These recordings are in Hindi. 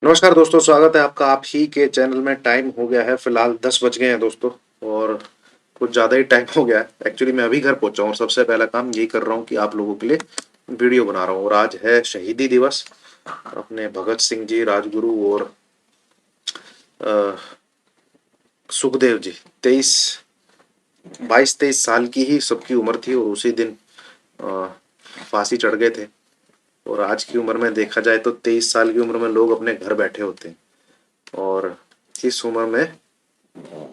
नमस्कार दोस्तों, स्वागत है आपका आप ही के चैनल में। टाइम हो गया है, फिलहाल 10 बज गए हैं दोस्तों, और कुछ ज़्यादा ही टाइम हो गया है। एक्चुअली मैं अभी घर पहुंचा हूँ और सबसे पहला काम यही कर रहा हूँ कि आप लोगों के लिए वीडियो बना रहा हूँ। और आज है शहीदी दिवस, अपने भगत सिंह जी, राजगुरु और अ, सुखदेव जी। 22-23 साल की ही सबकी उम्र थी और उसी दिन अ, फांसी चढ़ गए थे। और आज की उम्र में देखा जाए तो 23 साल की उम्र में लोग अपने घर बैठे होते हैं, और इस उम्र में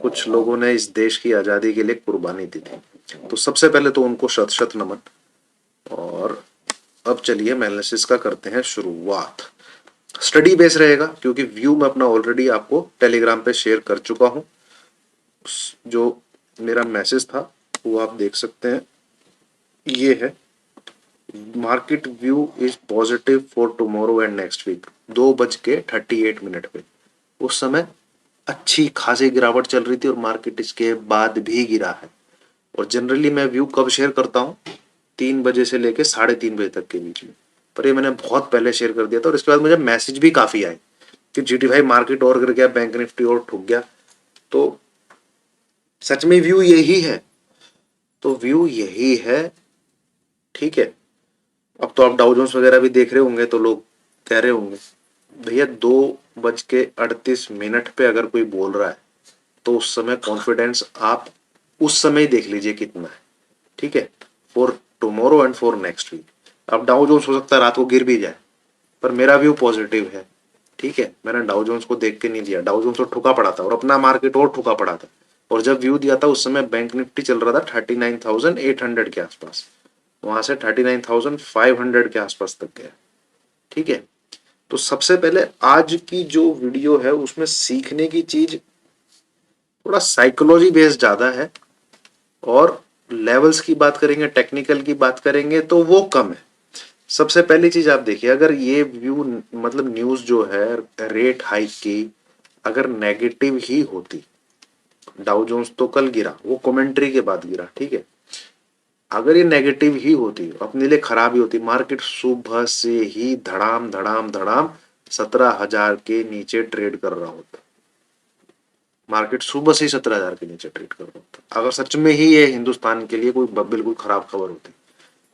कुछ लोगों ने इस देश की आज़ादी के लिए कुर्बानी दी थी। तो सबसे पहले तो उनको शत शत नमन। और अब चलिए एनालिसिस का करते हैं शुरुआत। स्टडी बेस रहेगा क्योंकि व्यू मैं अपना ऑलरेडी आपको टेलीग्राम पे शेयर कर चुका हूँ। जो मेरा मैसेज था वो आप देख सकते हैं, ये है। Market view is positive for tomorrow and next week. 2:38 पे उस समय अच्छी खासी गिरावट चल रही थी और मार्केट इसके बाद भी गिरा है। और जनरली मैं व्यू कब शेयर करता हूँ? 3 बजे से लेके 3:30 बजे तक के बीच में। पर ये मैंने बहुत पहले शेयर कर दिया था और इसके बाद मुझे मैसेज भी काफी आए कि जीटी भाई मार्केट और गिर गया, बैंक निफ्टी और ठुक गया। तो सच में व्यू यही है, तो व्यू यही है। ठीक है, अब तो आप डाउ जोन्स वगैरह भी देख रहे होंगे तो लोग कह रहे होंगे भैया 2:38 पे अगर कोई बोल रहा है तो उस समय कॉन्फिडेंस आप उस समय ही देख लीजिए कितना है। ठीक है, for tomorrow and for next week. अब डाउ जोन्स हो सकता है रात को गिर भी जाए, पर मेरा व्यू पॉजिटिव है। ठीक है, मैंने डाउ जोन्स को देख के नहीं दिया। डाउ जोन्स तो ठुका पड़ा था और अपना मार्केट और ठुका पड़ा था। और जब व्यू दिया था उस समय बैंक निफ्टी चल रहा था 39,800 के आसपास, वहां से 39,500 के आसपास तक गया। ठीक है, तो सबसे पहले आज की जो वीडियो है उसमें सीखने की चीज थोड़ा साइकोलॉजी बेस्ड ज्यादा है, और लेवल्स की बात करेंगे, टेक्निकल की बात करेंगे तो वो कम है। सबसे पहली चीज आप देखिए, अगर ये व्यू मतलब न्यूज जो है रेट हाइक की अगर नेगेटिव ही होती, डाउ जोन्स तो कल गिरा, वो कमेंट्री के बाद गिरा। ठीक है, अगर ये नेगेटिव ही होती, अपने लिए खराब ही होती, मार्केट सुबह से ही धड़ाम धड़ाम धड़ाम 17,000 के नीचे ट्रेड कर रहा होता। मार्केट सुबह से ही 17,000 के नीचे ट्रेड कर रहा होता। अगर सच में ही ये हिंदुस्तान के लिए कोई बिल्कुल खराब खबर होती,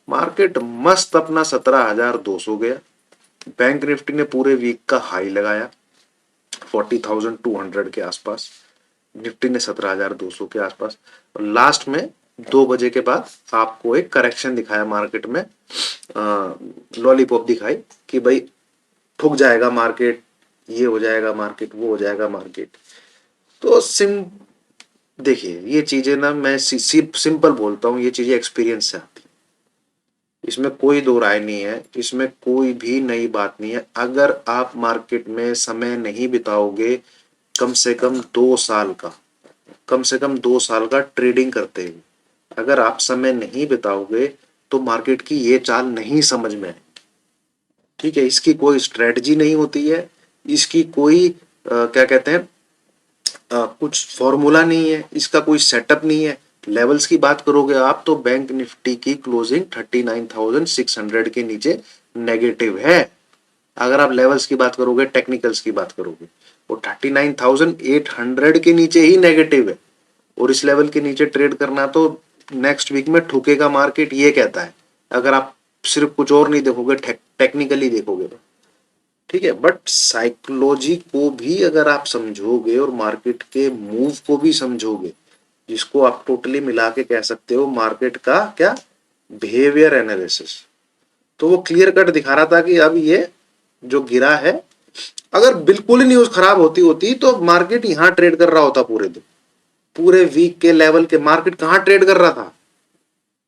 मार्केट मस्त अपना 17,200 गया। बैंक निफ्टी ने पूरे वीक का हाई लगाया 40,200 के आसपास, निफ्टी ने 17,200 के आसपास। और लास्ट में 2 बजे के बाद आपको एक करेक्शन दिखाया मार्केट में, लॉलीपॉप दिखाई कि भाई ठुक जाएगा मार्केट, ये हो जाएगा मार्केट, वो हो जाएगा मार्केट। तो देखिए ये चीजें ना, मैं सिंपल बोलता हूँ, ये चीजें एक्सपीरियंस से आती, इसमें कोई दो राय नहीं है, इसमें कोई भी नई बात नहीं है। अगर आप मार्केट में समय नहीं बिताओगे कम से कम 2 साल का, कम से कम 2 साल का ट्रेडिंग करते हुए अगर आप समय नहीं बिताओगे तो मार्केट की ये चाल नहीं समझ में आए। ठीक है, इसकी कोई स्ट्रेटजी नहीं होती है, इसकी कोई क्या कहते हैं, कुछ फॉर्मूला नहीं है, इसका कोई सेटअप नहीं है। लेवल्स की बात करोगे आप तो बैंक निफ्टी की क्लोजिंग 39,600 के नीचे नेगेटिव है। अगर आप लेवल्स की बात करोगे, टेक्निकल्स की बात करोगे, वो 39,800 के नीचे ही नेगेटिव है। और इस लेवल के नीचे ट्रेड करना तो नेक्स्ट वीक में ठुकेगा मार्केट, ये कहता है। अगर आप सिर्फ कुछ और नहीं देखोगे, टेक्निकली देखोगे तो। ठीक है, बट साइकोलॉजी को भी अगर आप समझोगे और मार्केट के मूव को भी समझोगे, जिसको आप टोटली मिला के कह सकते हो मार्केट का क्या, बिहेवियर एनालिसिस, तो वो क्लियर कट दिखा रहा था कि अब ये जो गिरा है, अगर बिल्कुल ही न्यूज खराब होती होती तो मार्केट यहां ट्रेड कर रहा होता पूरे दिन। पूरे वीक के लेवल के मार्केट कहां ट्रेड कर रहा था?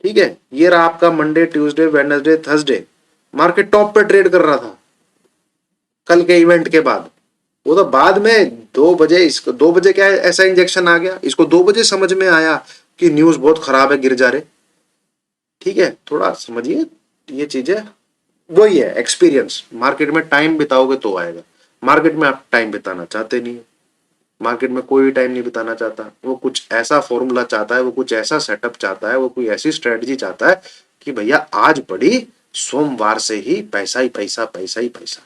ठीक है, ये रहा आपका Monday, Tuesday, Wednesday, Thursday, market top पे ट्रेड कर रहा था कल के इवेंट के बाद। वो तो बाद में 2 बजे, इसको 2 बजे क्या ऐसा इंजेक्शन आ गया, इसको 2 बजे समझ में आया कि न्यूज बहुत खराब है, गिर जा रहे। ठीक है, थोड़ा समझिए ये चीजें। वही है एक्सपीरियंस, मार्केट में टाइम बिताओगे तो आएगा। मार्केट में आप टाइम बिताना चाहते नहीं, मार्केट में कोई टाइम नहीं बिताना चाहता। वो कुछ ऐसा फॉर्मूला चाहता है, वो कुछ ऐसा सेटअप चाहता है, वो कोई ऐसी स्ट्रेटजी चाहता है कि भैया आज पड़ी, सोमवार से ही पैसा ही पैसा, पैसा ही पैसा।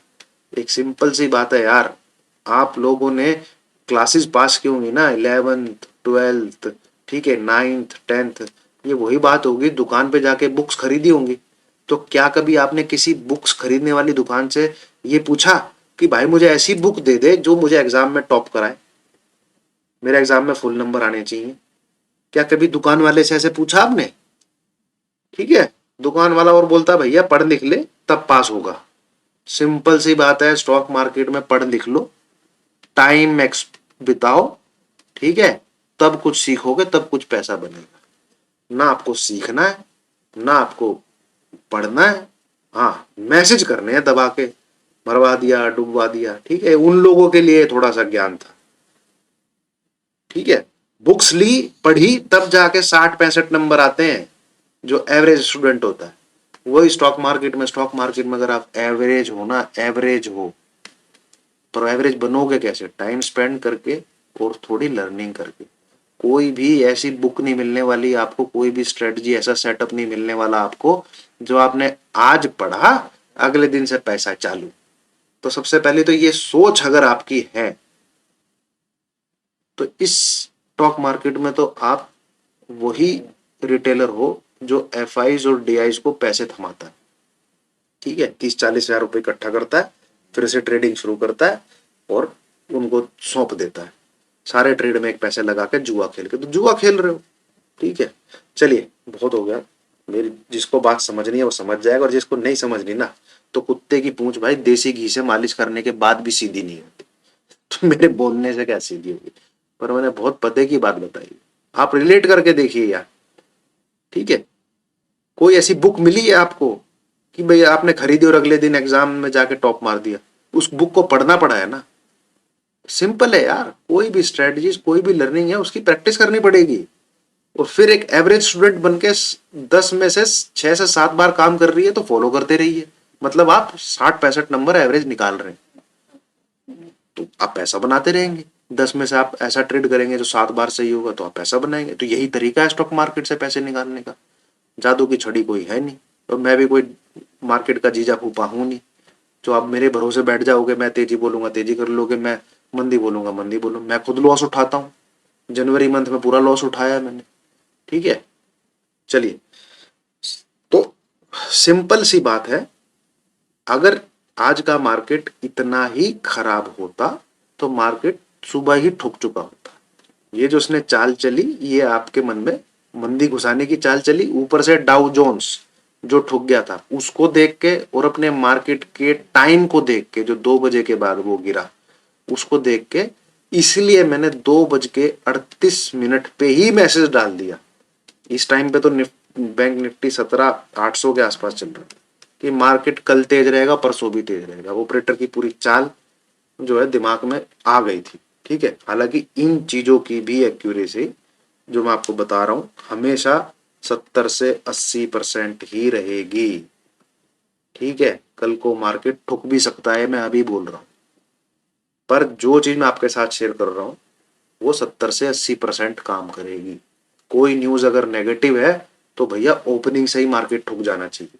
एक सिंपल सी बात है यार, आप लोगों ने क्लासेस पास की होंगी ना, 11th 12th, ठीक है, 9th 10th, ये वही बात होगी, दुकान पे जाके बुक्स खरीदी होंगी। तो क्या कभी आपने किसी बुक्स खरीदने वाली दुकान से ये पूछा कि भाई मुझे ऐसी बुक दे दे जो मुझे एग्जाम में टॉप कराए, मेरे एग्जाम में फुल नंबर आने चाहिए? क्या कभी दुकान वाले से ऐसे पूछा आपने? ठीक है, दुकान वाला और बोलता भैया पढ़ लिख ले तब पास होगा। सिंपल सी बात है, स्टॉक मार्केट में पढ़ लिख लो, टाइम एक्स बिताओ, ठीक है, तब कुछ सीखोगे, तब कुछ पैसा बनेगा। ना आपको सीखना है, ना आपको पढ़ना है, हाँ मैसेज करने हैं दबा के, मरवा दिया डुबवा दिया, ठीक है, उन लोगों के लिए थोड़ा सा ज्ञान था। ठीक है, बुक्स ली पढ़ी तब जाके 60 65 नंबर आते हैं जो एवरेज स्टूडेंट होता है। वही स्टॉक मार्केट में अगर आप एवरेज हो ना, एवरेज हो, तो एवरेज बनोगे कैसे? टाइम स्पेंड करके और थोड़ी लर्निंग करके। कोई भी ऐसी बुक नहीं मिलने वाली आपको, कोई भी स्ट्रेटजी ऐसा सेटअप नहीं मिलने वाला आपको जो आपने आज पढ़ा अगले दिन से पैसा चालू। तो सबसे पहले तो ये सोच अगर आपकी है, तो इस स्टॉक मार्केट में तो आप वही रिटेलर हो जो एफआईज और डीआईज को पैसे थमाता है। ठीक है, 30 40 हजार रुपए इकट्ठा करता है, फिर से ट्रेडिंग शुरू करता है और उनको सौंप देता है। सारे ट्रेड में एक पैसे लगा के जुआ खेल के, तो जुआ खेल रहे हो। ठीक है, चलिए बहुत हो गया। मेरी जिसको बात समझनी है वो समझ जाएगा, और जिसको नहीं समझनी ना, तो कुत्ते की पूंछ भाई देसी घी से मालिश करने के बाद भी सीधी नहीं होती। तो मेरे बोलने से क्या सीधी होगी? पर मैंने बहुत पते की बात बताई, आप रिलेट करके देखिए यार। ठीक है, कोई ऐसी बुक मिली है आपको कि भाई आपने खरीदी और अगले दिन एग्जाम में जाके टॉप मार दिया? उस बुक को पढ़ना पड़ा है ना। सिंपल है यार, कोई भी स्ट्रेटजीज, कोई भी लर्निंग है उसकी प्रैक्टिस करनी पड़ेगी। और फिर एक एवरेज स्टूडेंट बन के 10 में से 6 से 7 बार काम कर रही है तो फॉलो करते रहिए। मतलब आप 60 65 नंबर एवरेज निकाल रहे हैं, तो आप पैसा बनाते रहेंगे। 10 में से आप ऐसा ट्रेड करेंगे जो 7 बार सही होगा तो आप पैसा बनाएंगे। तो यही तरीका है स्टॉक मार्केट से पैसे निकालने का। जादू की छड़ी कोई है नहीं, और मैं भी कोई मार्केट का जीजा फूफा हूं नहीं जो आप मेरे भरोसे बैठ जाओगे। मैं तेजी बोलूंगा तेजी कर लोगे, मैं मंदी बोलूंगा मंदी बोलूंगा। मैं खुद लॉस उठाता हूँ, जनवरी मंथ में पूरा लॉस उठाया है मैंने। ठीक है, चलिए, तो सिंपल सी बात है, अगर आज का मार्केट इतना ही खराब होता तो मार्केट सुबह ही ठुक चुका होता। ये जो उसने चाल चली, ये आपके मन में मंदी घुसाने की चाल चली, ऊपर से डाउ जोन्स जो ठुक गया था उसको देख के, और अपने मार्केट के टाइम को देख के जो 2 बजे के बाद वो गिरा, उसको देख के, इसलिए मैंने 2 बज के 38 मिनट पे ही मैसेज डाल दिया। इस टाइम पे तो बैंक निफ्टी 17 800 के आसपास चल रहा है कि मार्केट कल तेज रहेगा, परसों भी तेज रहेगा। ऑपरेटर की पूरी चाल जो है दिमाग में आ गई थी। ठीक है, हालांकि इन चीजों की भी एक्यूरेसी जो मैं आपको बता रहा हूं हमेशा 70 से 80% ही रहेगी। ठीक है, कल को मार्केट ठुक भी सकता है, मैं अभी बोल रहा हूं। पर जो चीज मैं आपके साथ शेयर कर रहा हूं वो 70 से 80% काम करेगी। कोई न्यूज अगर नेगेटिव है तो भैया ओपनिंग से ही मार्केट ठुक जाना चाहिए।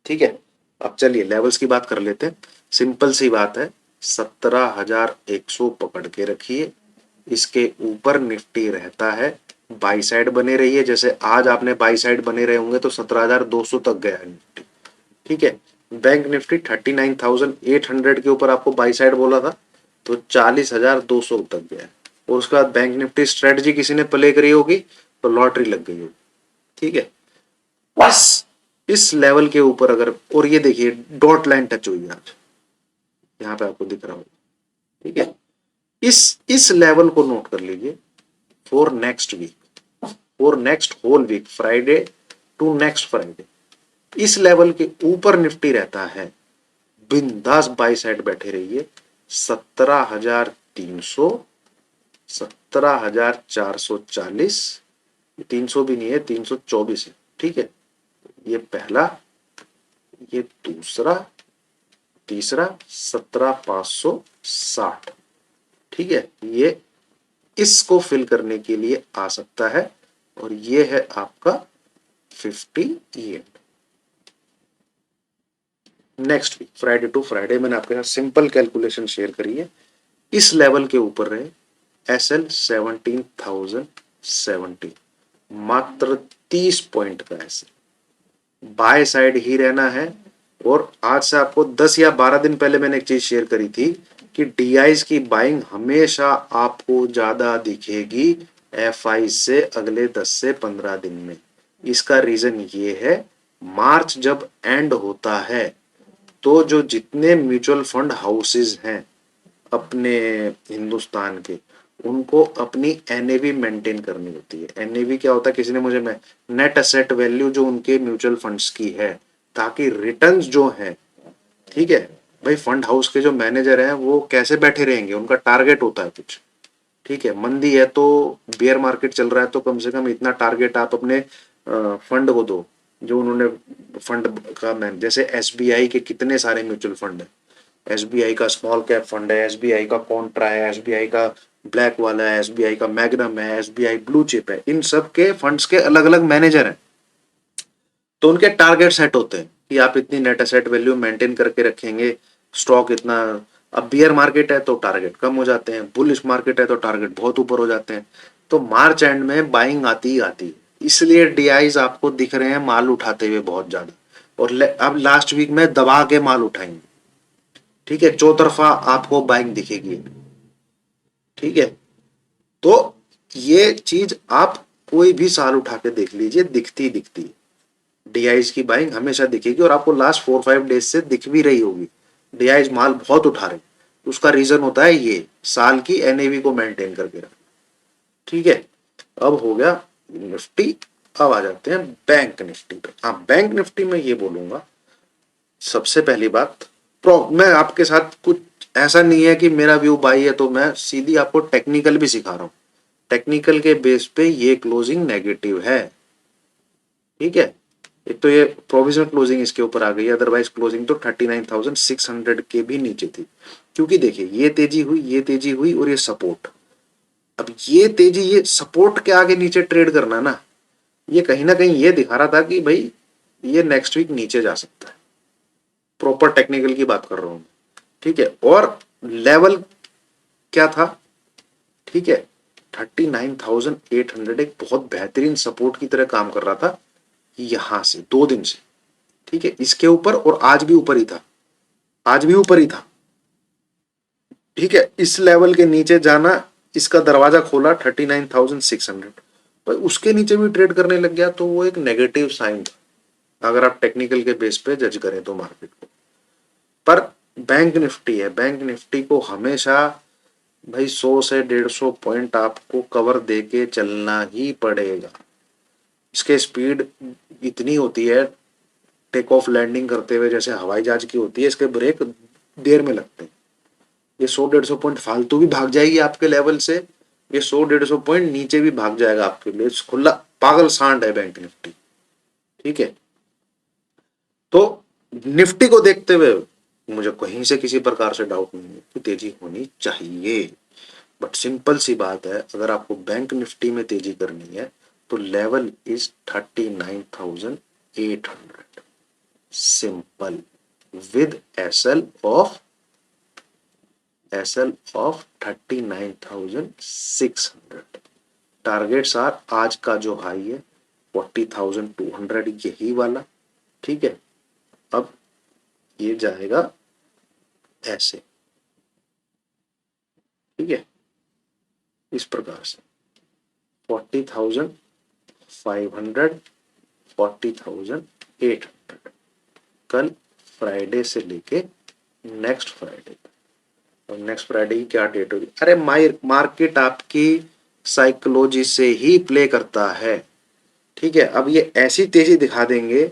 ठीक है, अब चलिए लेवल्स की बात कर लेते हैं। सिंपल सी बात है, 17,100 पकड़ के रखिए। इसके ऊपर निफ्टी रहता है, बाई साइड बने रहिए। जैसे आज आपने बाई साइड बने रहे होंगे तो 17,200 तक गया निफ्टी। ठीक है, बैंक निफ्टी 39,800 के ऊपर आपको बाई साइड बोला था, तो 40,200 तक गया। और उसके बाद बैंक निफ्टी स्ट्रेटजी किसी ने प्ले करी होगी तो लॉटरी लग गई होगी। ठीक है, इस लेवल के ऊपर अगर, और ये देखिए डॉट लाइन टच हुई है आज, यहाँ पे आपको दिख रहा होगा। ठीक है, इस लेवल को नोट कर लीजिए for next week, for next whole week, Friday to next Friday. इस लेवल के ऊपर निफ्टी रहता है, बिंदास बाई साइड बैठे रहिए। 17,300, 17,440, 300 भी नहीं है, 324 है। ठीक है, ये पहला, ये दूसरा, तीसरा, 17,560। ठीक है, ये इसको फिल करने के लिए आ सकता है, और ये है आपका 58। Next week Friday to Friday मैंने आपके साथ सिंपल कैलकुलेशन शेयर करी है। इस लेवल के ऊपर रहे एसएल 17,070, मात्र 30 पॉइंट का एसएल बाय साइड ही रहना है। और आज से आपको 10 या 12 दिन पहले मैंने एक चीज शेयर करी थी कि डीआईज की बाइंग हमेशा आपको ज्यादा दिखेगी एफआई से अगले 10 से 15 दिन में। इसका रीजन ये है, मार्च जब एंड होता है तो जो जितने म्यूचुअल फंड हाउसेज हैं अपने हिंदुस्तान के, उनको अपनी एनएवी मेंटेन करनी होती है। एनएवी क्या होता है, किसी ने मुझे नेट एसेट वैल्यू जो उनके म्यूचुअल फंड्स की है, ताकि रिटर्न्स जो है, ठीक है भाई, फंड हाउस के जो मैनेजर हैं वो कैसे बैठे रहेंगे, उनका टारगेट होता है कुछ, ठीक है। मंदी है तो बेयर मार्केट चल रहा है तो कम से कम इतना टारगेट आप अपने फंड को दो जो उन्होंने फंड का मैन, जैसे एसबीआई के कितने सारे म्यूचुअल फंड है। एसबीआई का स्मॉल कैप फंड है, एसबीआई का कॉन्ट्रा है, एसबीआई का ब्लैक वाला है, एसबीआई का मैग्नम है, एसबीआई ब्लू चिप है। इन सब के फंड्स के अलग अलग मैनेजर हैं, तो उनके टारगेट सेट होते हैं कि आप इतनी नेट एसेट वैल्यू मेंटेन करके रखेंगे, स्टॉक इतना। अब बियर मार्केट है तो टारगेट कम हो जाते हैं, बुलिश मार्केट है तो टारगेट बहुत ऊपर हो जाते हैं। तो मार्च एंड में बाइंग आती ही आती है, इसलिए डीआईज आपको दिख रहे हैं माल उठाते हुए बहुत ज्यादा। और अब लास्ट वीक में दबा के माल उठाएंगे, ठीक है, चौतरफा आपको बाइंग दिखेगी, ठीक है। तो ये चीज आप कोई भी साल उठा के देख लीजिए, दिखती दिखती है। डीआईज की बाइंग हमेशा दिखेगी और आपको लास्ट 4-5 डेज से दिख भी रही होगी। डीआईज माल बहुत उठा रहे, उसका रीजन होता है ये साल की एनएवी को मेंटेन करके रखना, ठीक है। अब हो गया निफ्टी। अब आ जाते हैं बैंक निफ्टी पे। हाँ, बैंक निफ्टी में ये बोलूंगा, सबसे पहली बात, मैं आपके साथ कुछ ऐसा नहीं है कि मेरा व्यू बाई है तो मैं सीधी आपको टेक्निकल भी सिखा रहा हूं। टेक्निकल के बेस पे ये क्लोजिंग नेगेटिव है, ठीक है। एक तो ये प्रोविजनल क्लोजिंग इसके ऊपर आ गई, अदरवाइज क्लोजिंग तो 39,600 के भी नीचे थी। क्योंकि देखिए ये तेजी हुई, ये तेजी हुई और ये सपोर्ट। अब ये तेजी, ये सपोर्ट के आगे नीचे ट्रेड करना ना, ये कहीं ना कहीं ये दिखा रहा था कि भाई ये नेक्स्ट वीक नीचे जा सकता है। प्रॉपर टेक्निकल की बात कर रहा हूं, ठीक है। और लेवल क्या था, ठीक है, 39,800 एक बहुत बेहतरीन सपोर्ट की तरह काम कर रहा था यहां से 2 दिन से, ठीक है, इसके ऊपर। और आज भी ऊपर ही था, आज भी ऊपर ही था, ठीक है। इस लेवल के नीचे जाना, इसका दरवाजा खोला 39,600, पर उसके नीचे भी ट्रेड करने लग गया तो वो एक नेगेटिव साइन था, अगर आप टेक्निकल के बेस पे जज करें तो मार्केट को। पर बैंक निफ्टी है, बैंक निफ्टी को हमेशा भाई 100 से 150 पॉइंट आपको कवर देके चलना ही पड़ेगा। इसके स्पीड इतनी होती है टेक ऑफ लैंडिंग करते हुए जैसे हवाई जहाज की होती है, इसके ब्रेक देर में लगते हैं। ये 100-150 पॉइंट फालतू भी भाग जाएगी आपके लेवल से, ये 100-150 पॉइंट नीचे भी भाग जाएगा आपके लिए। खुला पागल सांड है बैंक निफ्टी, ठीक है। तो निफ्टी को देखते हुए मुझे कहीं से किसी प्रकार से डाउट नहीं है कि तेजी होनी चाहिए। बट सिंपल सी बात है, अगर आपको बैंक निफ्टी में तेजी करनी है तो level is 39,800 simple, with SL of 39,600। Targets are, आज का जो हाई है 40,200, यही वाला, ठीक है। अब ये जाएगा ऐसे, ठीक है, इस प्रकार से 40,500, 40,800, कल फ्राइडे से लेके नेक्स्ट फ्राइडे। और नेक्स्ट फ्राइडे की क्या डेट होगी, अरे मार्केट आपकी साइकोलॉजी से ही प्ले करता है, ठीक है। अब ये ऐसी तेजी दिखा देंगे,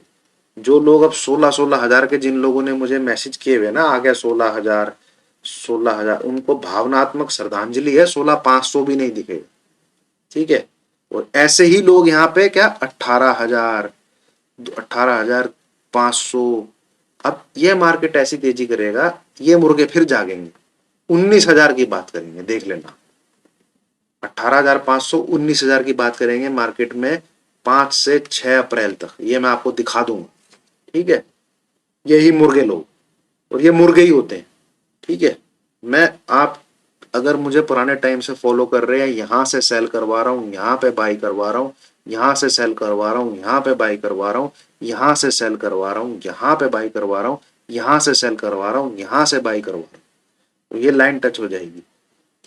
जो लोग अब 16,000 के, जिन लोगों ने मुझे मैसेज किए हुए ना, आ गया 16,000, 16,000, उनको भावनात्मक श्रद्धांजलि है, 16,500 भी नहीं दिखेगा, ठीक है। और ऐसे ही लोग यहाँ पे क्या 18,000, 18,500। अब ये मार्केट ऐसी तेजी करेगा, ये मुर्गे फिर जागेंगे, 19,000 की बात करेंगे, देख लेना। 18,500, 19,000 की बात करेंगे मार्केट में 5 से 6 अप्रैल तक, ये मैं आपको दिखा दूंगा, ठीक है। यही मुर्गे लोग और ये मुर्गे ही होते हैं। ठीक है, मैं आप अगर मुझे पुराने टाइम से फॉलो कर रहे हैं, यहां से सेल करवा रहा हूं, यहाँ पे बाई करवा रहा हूँ, यहां से सेल करवा रहा हूँ, यहाँ पे बाई करवा रहा हूँ, यहां से सेल करवा रहा हूँ, यहाँ पे बाई करवा रहा हूँ, यहां से सेल करवा रहा हूँ, यहां से बाई करवा रहा हूँ, तो ये लाइन टच हो जाएगी।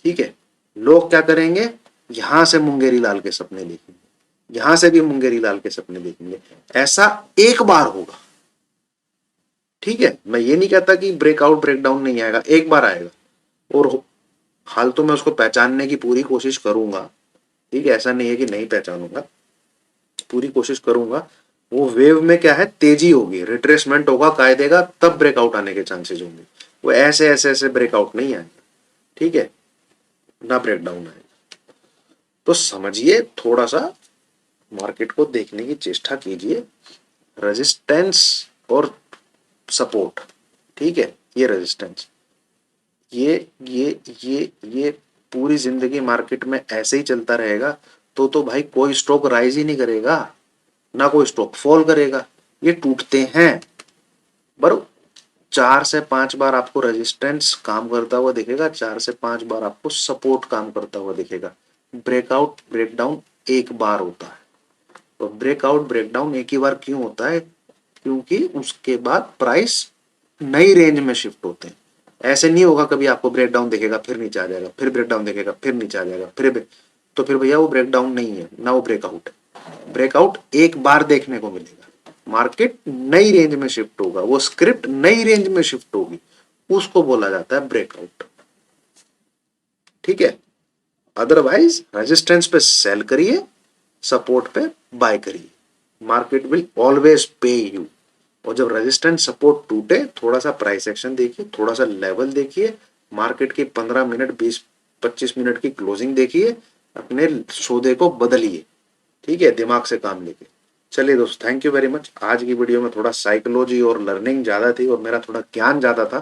ठीक है, लोग क्या करेंगे, यहां से मुंगेरी लाल के सपने देखेंगे, यहां से भी मुंगेरी लाल के सपने देखेंगे। ऐसा एक बार होगा। ठीक है, मैं ये नहीं कहता कि ब्रेकआउट ब्रेकडाउन नहीं आएगा, एक बार आएगा, और हाल तो मैं उसको पहचानने की पूरी कोशिश करूंगा। ठीक है, ऐसा नहीं है कि नहीं पहचानूंगा, पूरी कोशिश करूंगा। वो वेव में क्या है, तेजी होगी, रिट्रेसमेंट होगा कायदे का, तब ब्रेकआउट आने के चांसेस होंगे। वो ऐसे ऐसे ऐसे ब्रेकआउट नहीं आएगा। ठीक है, ना ब्रेकडाउन आएगा। तो समझिए, थोड़ा सा मार्केट को देखने की चेष्टा कीजिए। रेजिस्टेंस और सपोर्ट, ठीक है, ये रेजिस्टेंस, ये पूरी जिंदगी मार्केट में ऐसे ही चलता रहेगा तो भाई कोई स्टॉक राइज ही नहीं करेगा, ना कोई स्टॉक फॉल करेगा। ये टूटते हैं, पर 4 से 5 बार आपको रेजिस्टेंस काम करता हुआ दिखेगा, 4 से 5 बार आपको सपोर्ट काम करता हुआ दिखेगा। ब्रेकआउट ब्रेकडाउन एक बार होता है। तो ब्रेकआउट ब्रेकडाउन एक ही बार क्यों होता है, क्योंकि उसके बाद प्राइस नई रेंज में शिफ्ट होते हैं। ऐसे नहीं होगा कभी आपको ब्रेकडाउन दिखेगा फिर नीचे आ जाएगा, फिर ब्रेकडाउन दिखेगा फिर नीचे आ जाएगा, तो फिर भैया वो ब्रेकडाउन नहीं है ना, वो ब्रेकआउट है। ब्रेकआउट एक बार देखने को मिलेगा, मार्केट नई रेंज में शिफ्ट होगा, वो स्क्रिप्ट नई रेंज में शिफ्ट होगी, उसको बोला जाता है ब्रेकआउट। ठीक है, अदरवाइज रेजिस्टेंस पे सेल करिए, सपोर्ट पे बाय करिए, मार्केट विल ऑलवेज पे यू। और जब रेजिस्टेंस सपोर्ट टूटे, थोड़ा सा प्राइस एक्शन देखिए, थोड़ा सा लेवल देखिए, मार्केट की 15 मिनट 20-25 मिनट की क्लोजिंग देखिए, अपने सौदे को बदलिए। ठीक है, दिमाग से काम लेके चलिए दोस्तों। Thank you very much. आज की वीडियो में थोड़ा साइकोलॉजी और लर्निंग ज्यादा थी और मेरा थोड़ा ज्ञान ज्यादा था,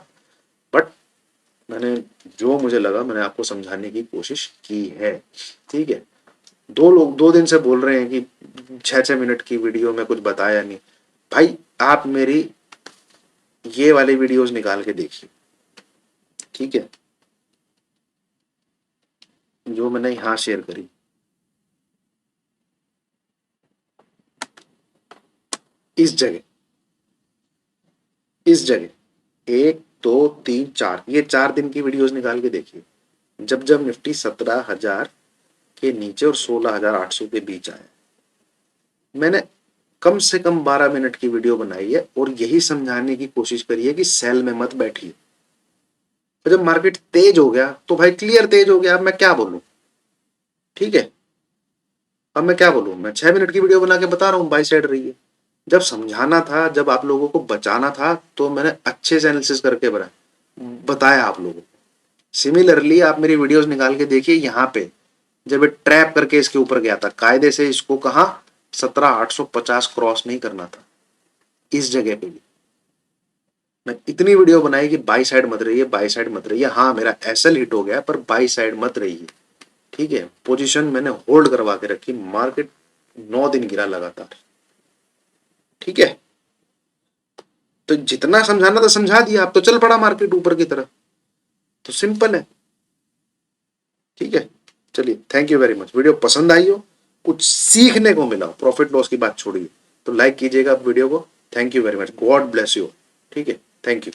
बट मैंने जो मुझे लगा मैंने आपको समझाने की कोशिश की है। ठीक है, 2 दिन से बोल रहे हैं कि 6-6 मिनट की वीडियो में कुछ बताया नहीं। भाई आप मेरी ये वाली वीडियोस निकाल के देखिए। ठीक है, जो मैंने यहां शेयर करी, इस जगह, इस जगह 1 2 3 4, ये 4 दिन की वीडियोस निकाल के देखिए। जब जब निफ्टी 17,000 के नीचे और 16,800 के बीच आया, मैंने कम से कम 12 मिनट की वीडियो बनाई है और यही समझाने की कोशिश करी है कि सेल में मत बैठिए। तो जब मार्केट तेज हो गया तो भाई क्लियर तेज हो गया, अब मैं क्या बोलूं। ठीक है, अब मैं क्या बोलूं, मैं 6 मिनट की वीडियो बना के बता रहा हूं बाई साइड रही है। जब समझाना था, जब आप लोगों को बचाना था, तो मैंने अच्छे से एनालिसिस करके बताया आप लोगों को। सिमिलरली आप मेरी वीडियोस निकाल के देखिए, यहाँ पे जब ये ट्रैप करके इसके ऊपर गया था, कायदे से इसको कहा 17,850 क्रॉस नहीं करना था। इस जगह पे भी मैं इतनी वीडियो बनाई कि बाई साइड मत रही है, बाई साइड मत रही है। हाँ, मेरा एसएल हिट हो गया, पर बाई साइड मत रही है। ठीक है, पोजीशन मैंने होल्ड करवा के रखी, मार्केट 9 दिन गिरा लगातार। ठीक है, तो जितना समझाना था समझा दिया, आप तो चल पड़ा मार्केट ऊपर की तरफ। तो सिंपल है। ठीक है, चलिए, thank you very much. Video पसंद आई हो, कुछ सीखने को मिला हो, प्रॉफिट लॉस की बात छोड़िए, तो लाइक कीजिएगा वीडियो को। Thank you very much, God bless you. ठीक है, थैंक यू।